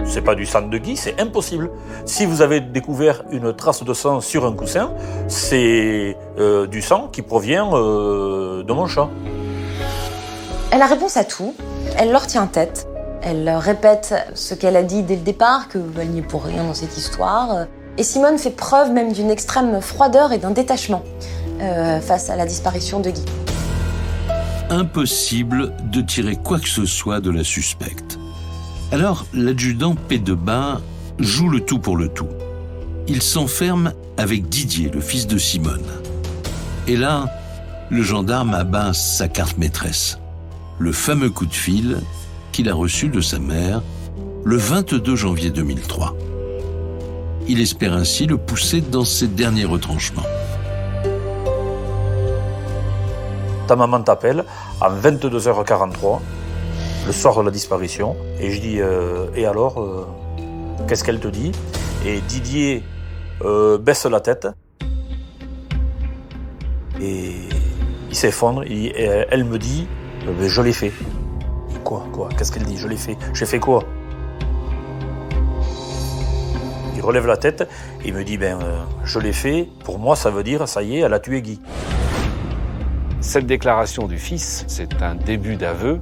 c'est pas du sang de Guy, c'est impossible. Si vous avez découvert une trace de sang sur un coussin, c'est du sang qui provient de mon chat. Elle a réponse à tout, elle leur tient tête, elle leur répète ce qu'elle a dit dès le départ, qu'elle n'y est pour rien dans cette histoire. Et Simone fait preuve même d'une extrême froideur et d'un détachement face à la disparition de Guy. Impossible de tirer quoi que ce soit de la suspecte. Alors, l'adjudant P2Bas joue le tout pour le tout. Il s'enferme avec Didier, le fils de Simone. Et là, le gendarme abat sa carte maîtresse. Le fameux coup de fil qu'il a reçu de sa mère le 22 janvier 2003. Il espère ainsi le pousser dans ses derniers retranchements. Ta maman t'appelle à 22h43, le soir de la disparition, et je dis et alors, qu'est-ce qu'elle te dit? Et Didier baisse la tête et il s'effondre. Et elle me dit je l'ai fait. Quoi? Qu'est-ce qu'elle dit? Je l'ai fait. J'ai fait quoi? Il relève la tête et il me dit je l'ai fait. Pour moi, ça veut dire ça y est, elle a tué Guy. Cette déclaration du fils, c'est un début d'aveu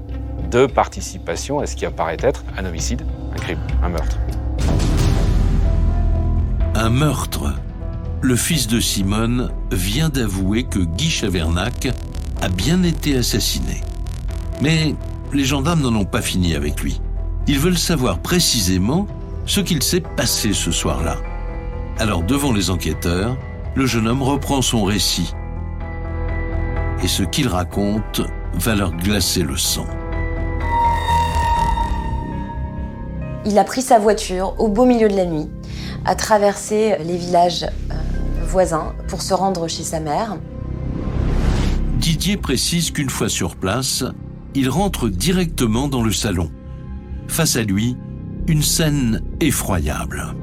de participation à ce qui apparaît être un homicide, un crime, un meurtre. Un meurtre. Le fils de Simone vient d'avouer que Guy Chavernac a bien été assassiné. Mais les gendarmes n'en ont pas fini avec lui. Ils veulent savoir précisément ce qu'il s'est passé ce soir-là. Alors, devant les enquêteurs, le jeune homme reprend son récit. Et ce qu'il raconte va leur glacer le sang. Il a pris sa voiture au beau milieu de la nuit, a traversé les villages voisins pour se rendre chez sa mère. Didier précise qu'une fois sur place, il rentre directement dans le salon. Face à lui, une scène effroyable.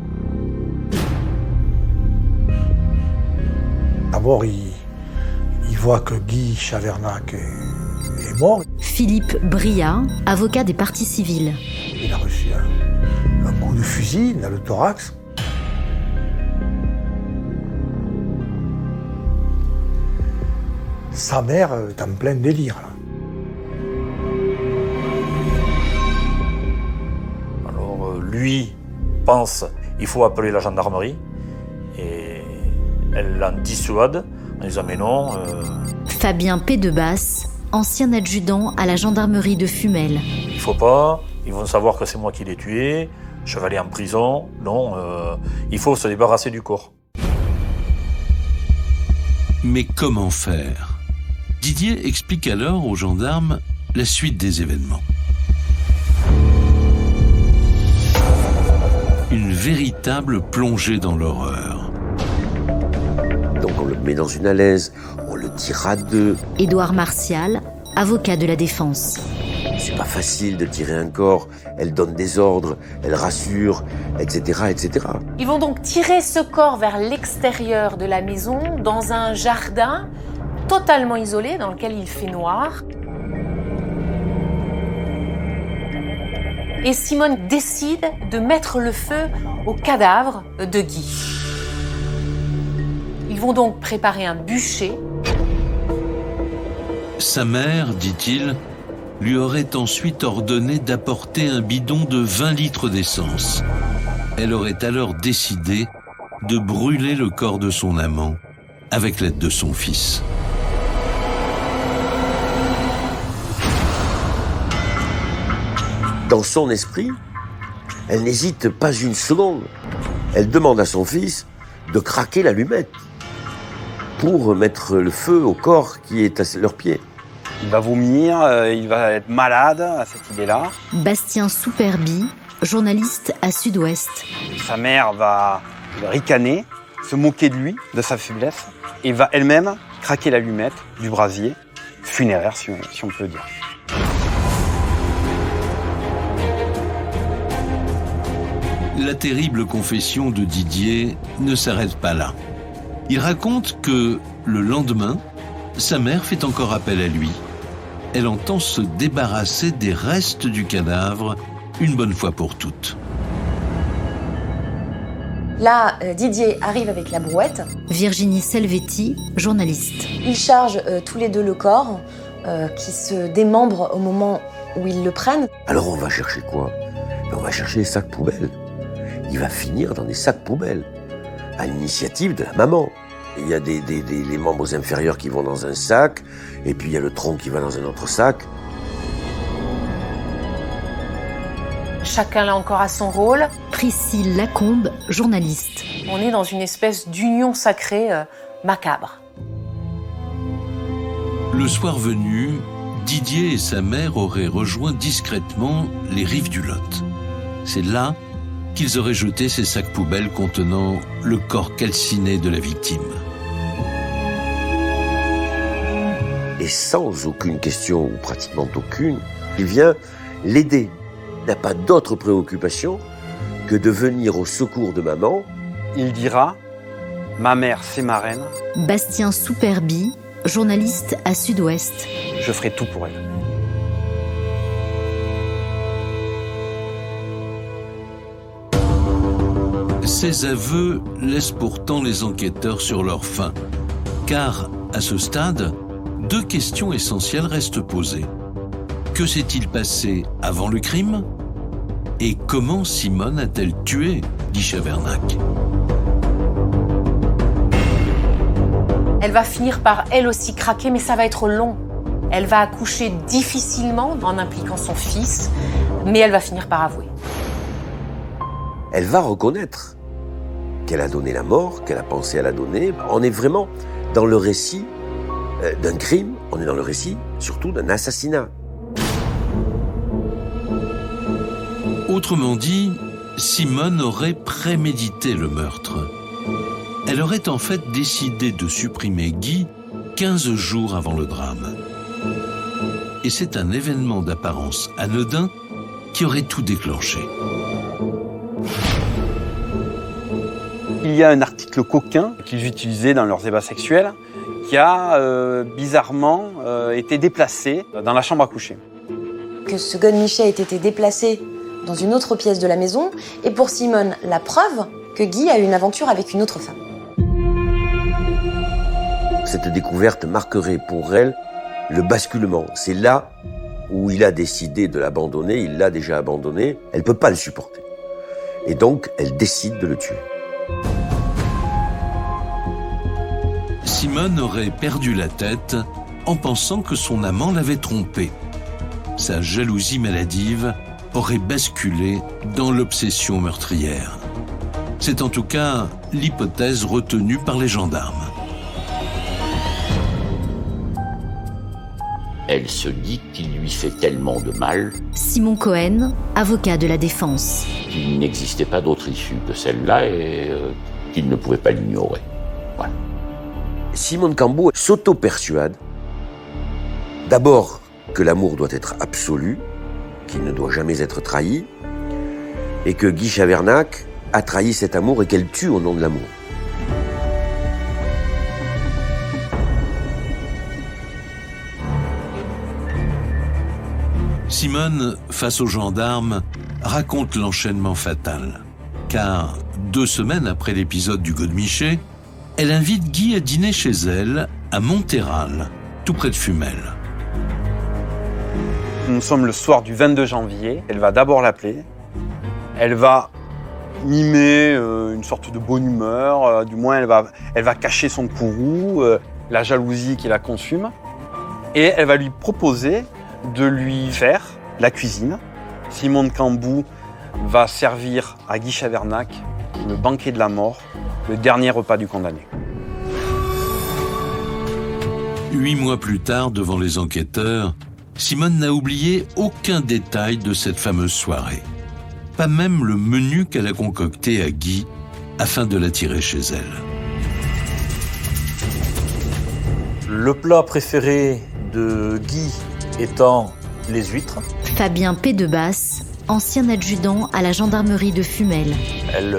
D'abord, il voit que Guy Chavernac est mort. Philippe Briat, avocat des parties civiles. Il a reçu un coup de fusil dans le thorax. Sa mère est en plein délire, là. Alors lui pense il faut appeler la gendarmerie et elle l'en dissuade en disant mais non. Fabien P2Bas, ancien adjudant à la gendarmerie de Fumel. Il faut pas, ils vont savoir que c'est moi qui l'ai tué, je vais aller en prison. Non, il faut se débarrasser du corps. Mais comment faire? Didier explique alors aux gendarmes la suite des événements. Une véritable plongée dans l'horreur. Donc on le met dans une alaise, on le tire à deux. Édouard Martial, avocat de la défense. C'est pas facile de tirer un corps, elle donne des ordres, elle rassure, etc., etc. Ils vont donc tirer ce corps vers l'extérieur de la maison, dans un jardin totalement isolé, dans lequel il fait noir. Et Simone décide de mettre le feu au cadavre de Guy. Ils vont donc préparer un bûcher. Sa mère, dit-il, lui aurait ensuite ordonné d'apporter un bidon de 20 litres d'essence. Elle aurait alors décidé de brûler le corps de son amant avec l'aide de son fils. Dans son esprit, elle n'hésite pas une seconde. Elle demande à son fils de craquer l'allumette pour mettre le feu au corps qui est à leurs pieds. Il va vomir, il va être malade à cette idée-là. Bastien Souperbi, journaliste à Sud-Ouest. Sa mère va ricaner, se moquer de lui, de sa faiblesse, et va elle-même craquer l'allumette du brasier funéraire, si on peut dire. La terrible confession de Didier ne s'arrête pas là. Il raconte que, le lendemain, sa mère fait encore appel à lui. Elle entend se débarrasser des restes du cadavre une bonne fois pour toutes. Là, Didier arrive avec la brouette. Virginie Selvetti, journaliste. Ils chargent tous les deux le corps, qui se démembre au moment où ils le prennent. Alors on va chercher quoi? On va chercher les sacs poubelles. Il va finir dans des sacs poubelles. à l'initiative de la maman. Il y a les membres inférieurs qui vont dans un sac, et puis il y a le tronc qui va dans un autre sac. Chacun là encore a son rôle. Priscille Lacombe, journaliste. On est dans une espèce d'union sacrée macabre. Le soir venu, Didier et sa mère auraient rejoint discrètement les rives du Lot. C'est là qu'ils auraient jeté ces sacs poubelles contenant le corps calciné de la victime. Et sans aucune question, ou pratiquement aucune, il vient l'aider. Il n'a pas d'autre préoccupation que de venir au secours de maman. Il dira « Ma mère, c'est ma reine. Bastien Souperbi, journaliste à Sud-Ouest. Je ferai tout pour elle. » Ces aveux laissent pourtant les enquêteurs sur leur faim. Car, à ce stade, 2 questions essentielles restent posées. Que s'est-il passé avant le crime ? Et comment Simone a-t-elle tué Guy Chavernac ? Elle va finir par elle aussi craquer, mais ça va être long. Elle va accoucher difficilement en impliquant son fils, mais elle va finir par avouer. Elle va reconnaître qu'elle a donné la mort, qu'elle a pensé à la donner. On est vraiment dans le récit d'un crime, on est dans le récit surtout d'un assassinat. Autrement dit, Simone aurait prémédité le meurtre. Elle aurait en fait décidé de supprimer Guy 15 jours avant le drame. Et c'est un événement d'apparence anodin qui aurait tout déclenché. Il y a un article coquin qu'ils utilisaient dans leurs ébats sexuels qui a bizarrement été déplacé dans la chambre à coucher. Que ce godemichet ait été déplacé dans une autre pièce de la maison est pour Simone la preuve que Guy a eu une aventure avec une autre femme. Cette découverte marquerait pour elle le basculement. C'est là où il a décidé de l'abandonner, il l'a déjà abandonné, elle ne peut pas le supporter. Et donc, elle décide de le tuer. Simone aurait perdu la tête en pensant que son amant l'avait trompée. Sa jalousie maladive aurait basculé dans l'obsession meurtrière. C'est en tout cas l'hypothèse retenue par les gendarmes. Elle se dit qu'il lui fait tellement de mal Simon Cohen, avocat de la défense. qu'il n'existait pas d'autre issue que celle-là et qu'il ne pouvait pas l'ignorer. Voilà. Simone Cambeau s'auto-persuade d'abord que l'amour doit être absolu, qu'il ne doit jamais être trahi, et que Guy Chavernac a trahi cet amour et qu'elle tue au nom de l'amour. Simone, face aux gendarmes, raconte l'enchaînement fatal. Car 2 semaines après l'épisode du godemichet, elle invite Guy à dîner chez elle, à Montéral, tout près de Fumel. Nous sommes le soir du 22 janvier. Elle va d'abord l'appeler. Elle va mimer une sorte de bonne humeur. Du moins, elle va cacher son courroux, la jalousie qui la consume. Et elle va lui proposer de lui faire la cuisine. Simone Cambeau va servir à Guy Chavernac le banquet de la mort, le dernier repas du condamné. 8 mois plus tard, devant les enquêteurs, Simone n'a oublié aucun détail de cette fameuse soirée. Pas même le menu qu'elle a concocté à Guy afin de l'attirer chez elle. Le plat préféré de Guy étant les huîtres. Fabien Pédebasse, ancien adjudant à la gendarmerie de Fumel. Elle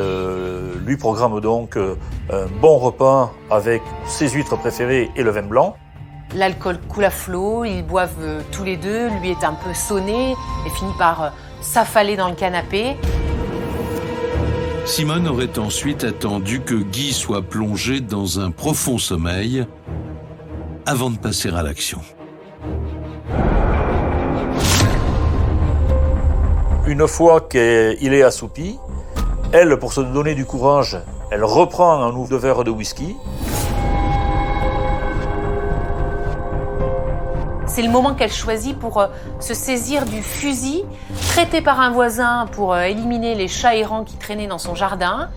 lui programme donc un bon repas avec ses huîtres préférées et le vin blanc. L'alcool coule à flot, ils boivent tous les deux, lui est un peu sonné et finit par s'affaler dans le canapé. Simone aurait ensuite attendu que Guy soit plongé dans un profond sommeil avant de passer à l'action. Une fois qu'il est assoupi, elle, pour se donner du courage Elle reprend un ou deux verres de whisky. C'est le moment qu'elle choisit pour se saisir du fusil prêté par un voisin pour éliminer les chats errants qui traînaient dans son jardin.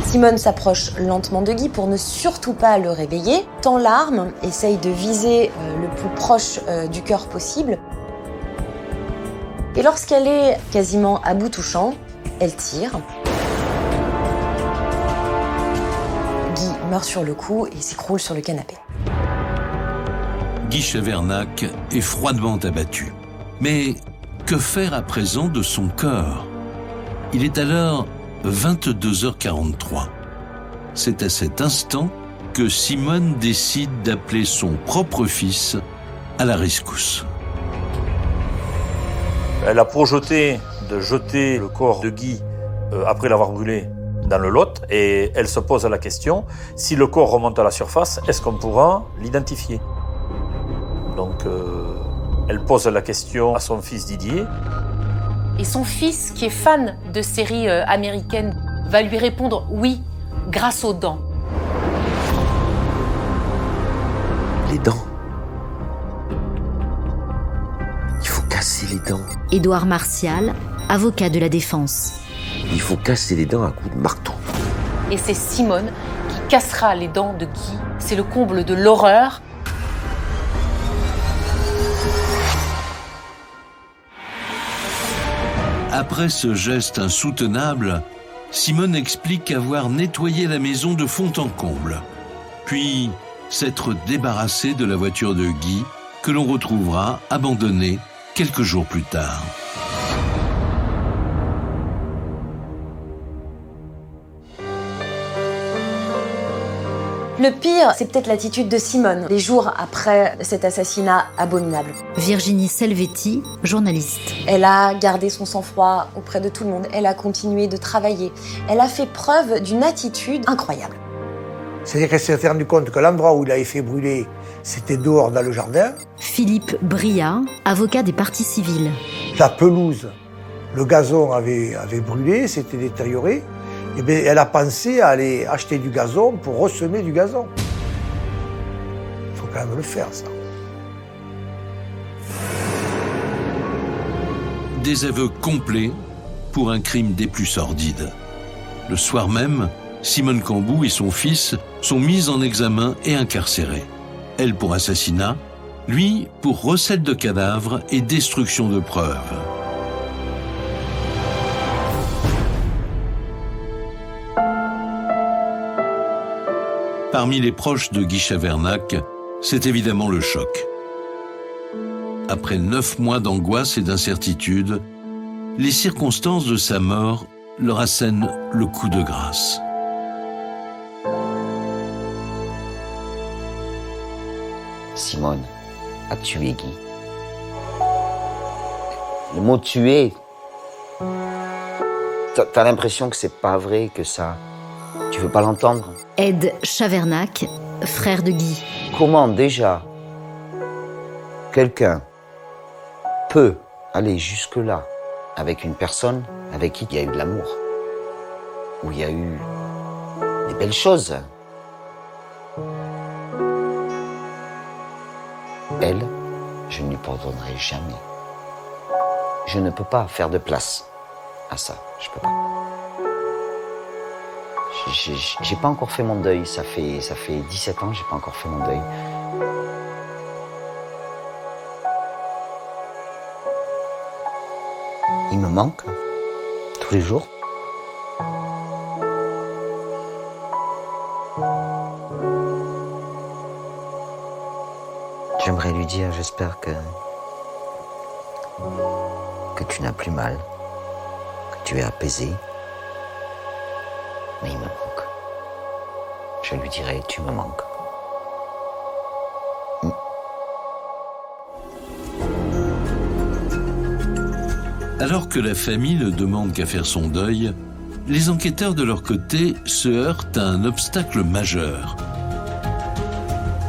Simone s'approche lentement de Guy pour ne surtout pas le réveiller, tend l'arme, essaye de viser le plus proche du cœur possible. Et lorsqu'elle est quasiment à bout touchant, elle tire. Guy meurt sur le coup et s'écroule sur le canapé. Guy Chavernac est froidement abattu. Mais que faire à présent de son corps? Il est alors 22h43. C'est à cet instant que Simone décide d'appeler son propre fils à la rescousse. Elle a projeté de jeter le corps de Guy après l'avoir brûlé dans le Lot et elle se pose la question, si le corps remonte à la surface, est-ce qu'on pourra l'identifier? Donc elle pose la question à son fils Didier. Et son fils, qui est fan de séries américaines, va lui répondre oui, grâce aux dents. Les dents. Il faut casser les dents. Édouard Martial, avocat de la défense. Il faut casser les dents à coups de marteau. Et c'est Simone qui cassera les dents de Guy. C'est le comble de l'horreur. Après ce geste insoutenable, Simone explique avoir nettoyé la maison de fond en comble, puis s'être débarrassée de la voiture de Guy, que l'on retrouvera abandonnée quelques jours plus tard. Le pire, c'est peut-être l'attitude de Simone, les jours après cet assassinat abominable. Virginie Selvetti, journaliste. Elle a gardé son sang-froid auprès de tout le monde, elle a continué de travailler, elle a fait preuve d'une attitude incroyable. C'est-à-dire qu'elle s'est rendue compte que l'endroit où il avait fait brûler, c'était dehors dans le jardin. Philippe Briat, avocat des parties civiles. La pelouse, le gazon avait brûlé, s'était détérioré. Eh bien, elle a pensé à aller acheter du gazon pour ressemer du gazon. Il faut quand même le faire, ça. Des aveux complets pour un crime des plus sordides. Le soir même, Simone Cambou et son fils sont mis en examen et incarcérés. Elle pour assassinat, lui pour recel de cadavres et destruction de preuves. Parmi les proches de Guy Chavernac, c'est évidemment le choc. Après 9 mois d'angoisse et d'incertitude, les circonstances de sa mort leur assènent le coup de grâce. Simone a tué Guy. Le mot tuer, t'as l'impression que c'est pas vrai, que ça... Tu veux pas l'entendre? Ed Chavernac, frère de Guy. Comment déjà quelqu'un peut aller jusque-là avec une personne avec qui il y a eu de l'amour, où il y a eu des belles choses. Elle, je ne lui pardonnerai jamais. Je ne peux pas faire de place à ça, je peux pas. J'ai pas encore fait mon deuil, ça fait 17 ans, j'ai pas encore fait mon deuil. Il me manque, tous les jours. J'aimerais lui dire, j'espère que tu n'as plus mal, que tu es apaisé. Mais il me manque. Je lui dirai, tu me manques. Alors que la famille ne demande qu'à faire son deuil, les enquêteurs de leur côté se heurtent à un obstacle majeur.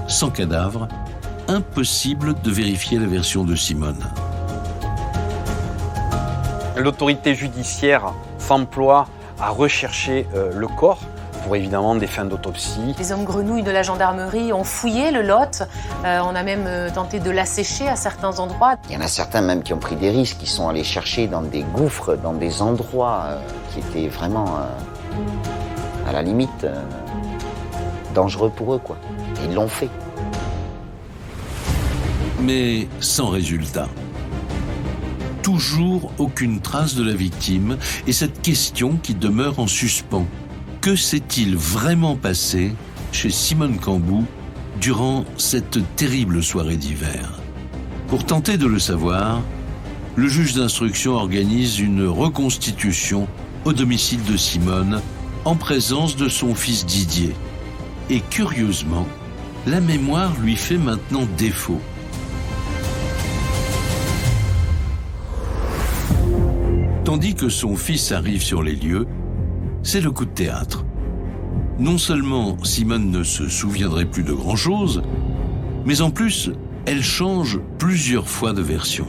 Sans cadavre, impossible de vérifier la version de Simone. L'autorité judiciaire s'emploie à rechercher le corps pour évidemment des fins d'autopsie. Les hommes grenouilles de la gendarmerie ont fouillé le Lot. On a même tenté de l'assécher à certains endroits. Il y en a certains même qui ont pris des risques, qui sont allés chercher dans des gouffres, dans des endroits qui étaient vraiment à la limite dangereux pour eux, quoi. Et ils l'ont fait. Mais sans résultat. Toujours aucune trace de la victime et cette question qui demeure en suspens. Que s'est-il vraiment passé chez Simone Cambou durant cette terrible soirée d'hiver? Pour tenter de le savoir, le juge d'instruction organise une reconstitution au domicile de Simone en présence de son fils Didier. Et curieusement, la mémoire lui fait maintenant défaut. Tandis que son fils arrive sur les lieux, c'est le coup de théâtre. Non seulement Simone ne se souviendrait plus de grand-chose, mais en plus, elle change plusieurs fois de version.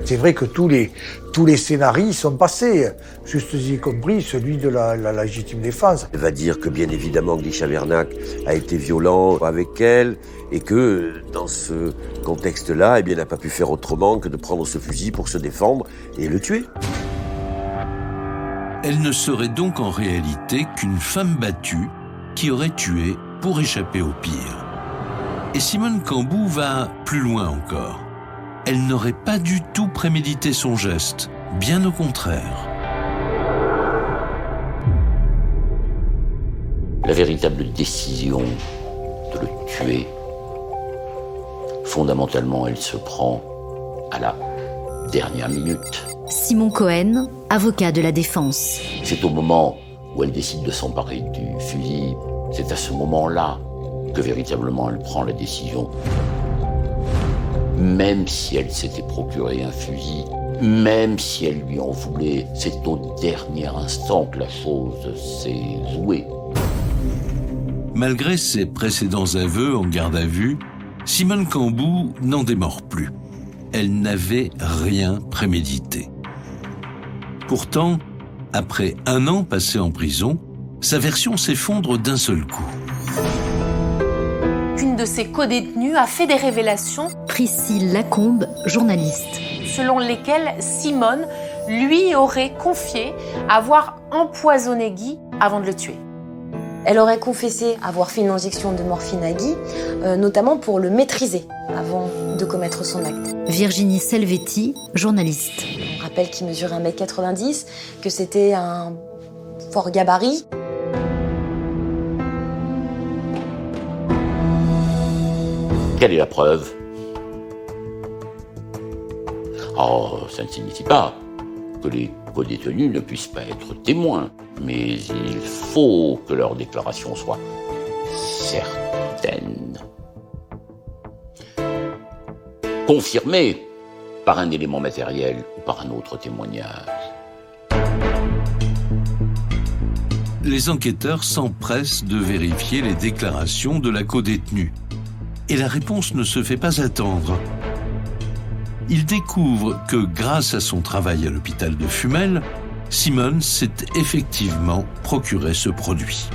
C'est vrai que tous les scénarios sont passés, juste y compris celui de la légitime défense. Elle va dire que bien évidemment Guy Chavernac a été violent avec elle et que dans ce contexte-là, eh bien, elle n'a pas pu faire autrement que de prendre ce fusil pour se défendre et le tuer. Elle ne serait donc en réalité qu'une femme battue qui aurait tué pour échapper au pire. Et Simone Cambou va plus loin encore. Elle n'aurait pas du tout prémédité son geste, bien au contraire. La véritable décision de le tuer, fondamentalement, elle se prend à la dernière minute. Simon Cohen, avocat de la défense. C'est au moment où elle décide de s'emparer du fusil, c'est à ce moment-là que véritablement elle prend la décision. Même si elle s'était procuré un fusil, même si elle lui en voulait, c'est au dernier instant que la chose s'est jouée. Malgré ses précédents aveux en garde à vue, Simone Cambou n'en démord plus. Elle n'avait rien prémédité. Pourtant, après 1 an passé en prison, sa version s'effondre d'un seul coup. Une de ses codétenues a fait des révélations. Priscille Lacombe, journaliste. Selon lesquelles Simone lui aurait confié avoir empoisonné Guy avant de le tuer. Elle aurait confessé avoir fait une injection de morphine à Guy, notamment pour le maîtriser avant de commettre son acte. Virginie Selvetti, journaliste. On rappelle qu'il mesure 1,90 m, que c'était un fort gabarit. Quelle est la preuve? Oh, ça ne signifie pas que les codétenus ne puissent pas être témoins, mais il faut que leur déclaration soit certaine. Confirmée par un élément matériel ou par un autre témoignage. Les enquêteurs s'empressent de vérifier les déclarations de la codétenue. Et la réponse ne se fait pas attendre. Ils découvrent que grâce à son travail à l'hôpital de Fumel, Simone s'est effectivement procuré ce produit.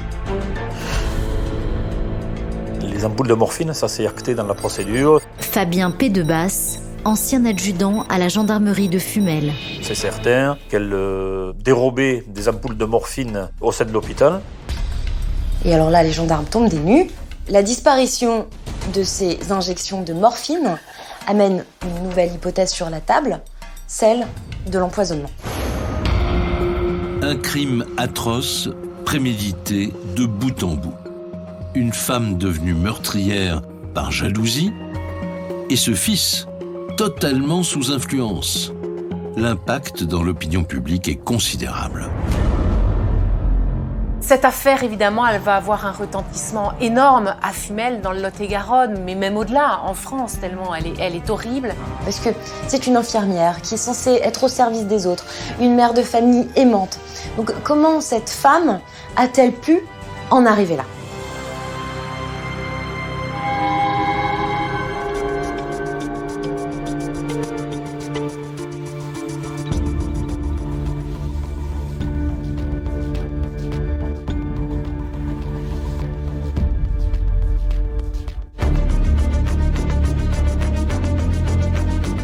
Les ampoules de morphine, ça s'est acté dans la procédure. Fabien Pédebas, ancien adjudant à la gendarmerie de Fumel. C'est certain qu'elle dérobait des ampoules de morphine au sein de l'hôpital. Et alors là, les gendarmes tombent des nues. La disparition de ces injections de morphine amène une nouvelle hypothèse sur la table, celle de l'empoisonnement. Un crime atroce, prémédité de bout en bout. Une femme devenue meurtrière par jalousie et ce fils totalement sous influence. L'impact dans l'opinion publique est considérable. Cette affaire, évidemment, elle va avoir un retentissement énorme à Fumel, dans le Lot-et-Garonne, mais même au-delà, en France, tellement elle est horrible. Parce que c'est une infirmière qui est censée être au service des autres, une mère de famille aimante. Donc comment cette femme a-t-elle pu en arriver là ?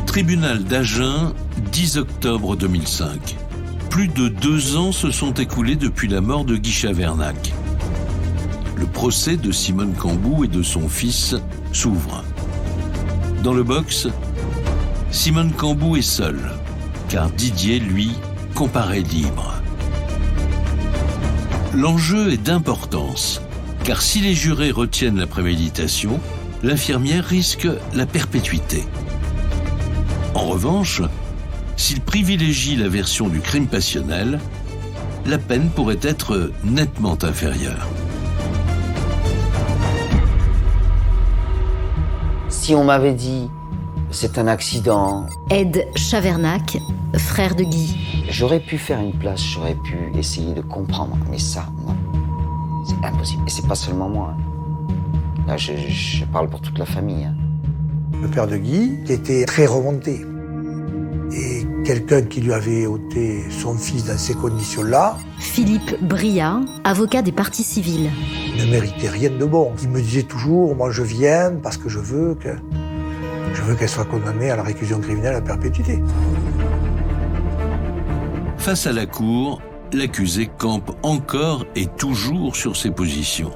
Tribunal d'Agen, 10 octobre 2005. Plus de 2 ans se sont écoulés depuis la mort de Guy Chavernac. Le procès de Simone Cambou et de son fils s'ouvre. Dans le box, Simone Cambou est seule, car Didier, lui, comparaît libre. L'enjeu est d'importance, car si les jurés retiennent la préméditation, l'infirmière risque la perpétuité. En revanche, s'il privilégie la version du crime passionnel, la peine pourrait être nettement inférieure. Si on m'avait dit c'est un accident, Ed Chavernac, frère de Guy. j'aurais pu faire une place, j'aurais pu essayer de comprendre, mais ça, non. C'est impossible. Et c'est pas seulement moi. Là, je parle pour toute la famille. Le père de Guy était très remonté. Et quelqu'un qui lui avait ôté son fils dans ces conditions-là, Philippe Briat, avocat des parties civiles. ne méritait rien de bon. Il me disait toujours, moi je viens parce que je veux qu'elle soit condamnée à la réclusion criminelle à perpétuité. Face à la cour, l'accusée campe encore et toujours sur ses positions.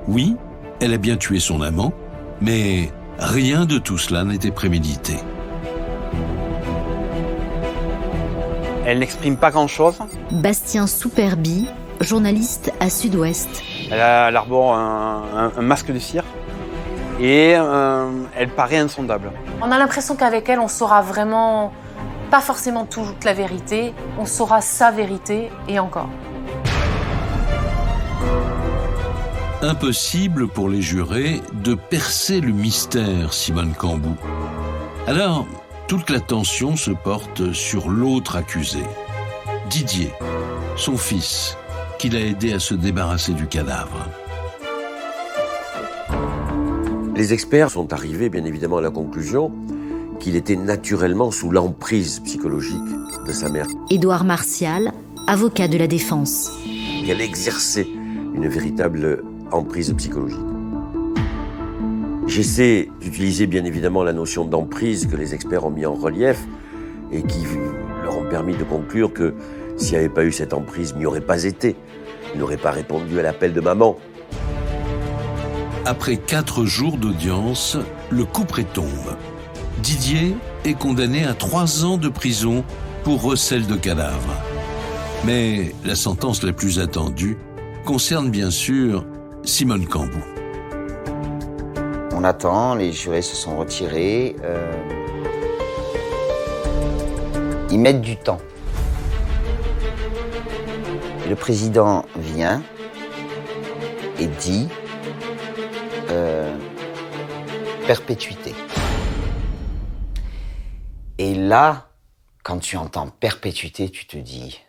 Oui, elle a bien tué son amant, mais rien de tout cela n'était prémédité. Elle n'exprime pas grand-chose. Bastien Souperbi, journaliste à Sud-Ouest. Elle arbore un masque de cire et elle paraît insondable. On a l'impression qu'avec elle, on saura vraiment, pas forcément toute la vérité, on saura sa vérité et encore. Impossible pour les jurés de percer le mystère Simone Cambou. Alors, toute l'attention se porte sur l'autre accusé, Didier, son fils, qui l'a aidé à se débarrasser du cadavre. Les experts sont arrivés bien évidemment à la conclusion qu'il était naturellement sous l'emprise psychologique de sa mère. Édouard Martial, avocat de la défense. Qu'elle exerçait une véritable emprise psychologique. J'essaie d'utiliser bien évidemment la notion d'emprise que les experts ont mis en relief et qui leur ont permis de conclure que s'il n'y avait pas eu cette emprise, il n'y aurait pas été. Il n'aurait pas répondu à l'appel de maman. Après 4 jours d'audience, le couperet tombe. Didier est condamné à 3 ans de prison pour recel de cadavre. Mais la sentence la plus attendue concerne bien sûr Simone Cambou. On attend, les jurés se sont retirés. Ils mettent du temps. Le président vient et dit perpétuité. Et là, quand tu entends perpétuité, tu te dis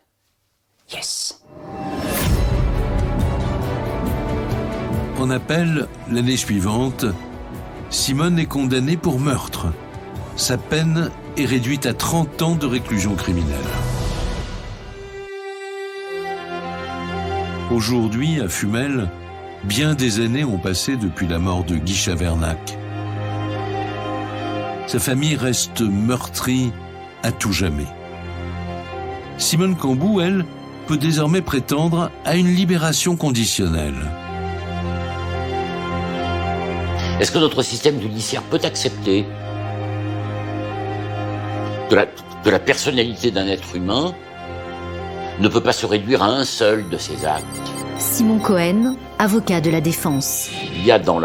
yes. En appel, l'année suivante, Simone est condamnée pour meurtre. Sa peine est réduite à 30 ans de réclusion criminelle. Aujourd'hui, à Fumel, bien des années ont passé depuis la mort de Guy Chavernac. Sa famille reste meurtrie à tout jamais. Simone Cambou, elle, peut désormais prétendre à une libération conditionnelle. Est-ce que notre système judiciaire peut accepter que la personnalité d'un être humain ne peut pas se réduire à un seul de ses actes? Simon Cohen, avocat de la défense. Il y a dans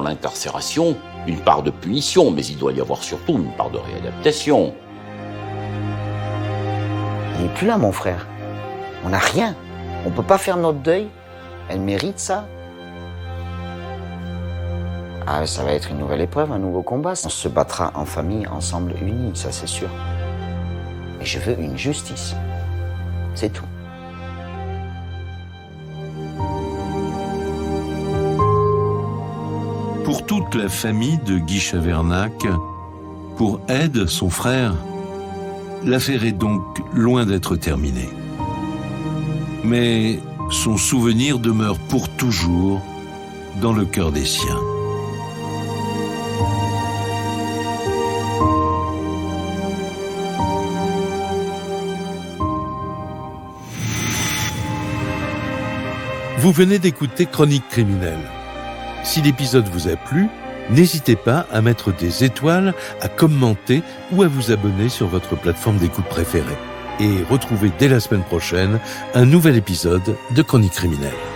l'incarcération une part de punition, mais il doit y avoir surtout une part de réadaptation. Il n'est plus là, mon frère. On n'a rien. On ne peut pas faire notre deuil. Elle mérite ça. Ah, ça va être une nouvelle épreuve, un nouveau combat. On se battra en famille, ensemble, unis, ça c'est sûr. Mais je veux une justice. C'est tout. Pour toute la famille de Guy Chavernac, pour Ed, son frère, l'affaire est donc loin d'être terminée. Mais son souvenir demeure pour toujours dans le cœur des siens. Vous venez d'écouter Chronique criminelle. Si l'épisode vous a plu, n'hésitez pas à mettre des étoiles, à commenter ou à vous abonner sur votre plateforme d'écoute préférée. Et retrouvez dès la semaine prochaine un nouvel épisode de Chronique criminelle.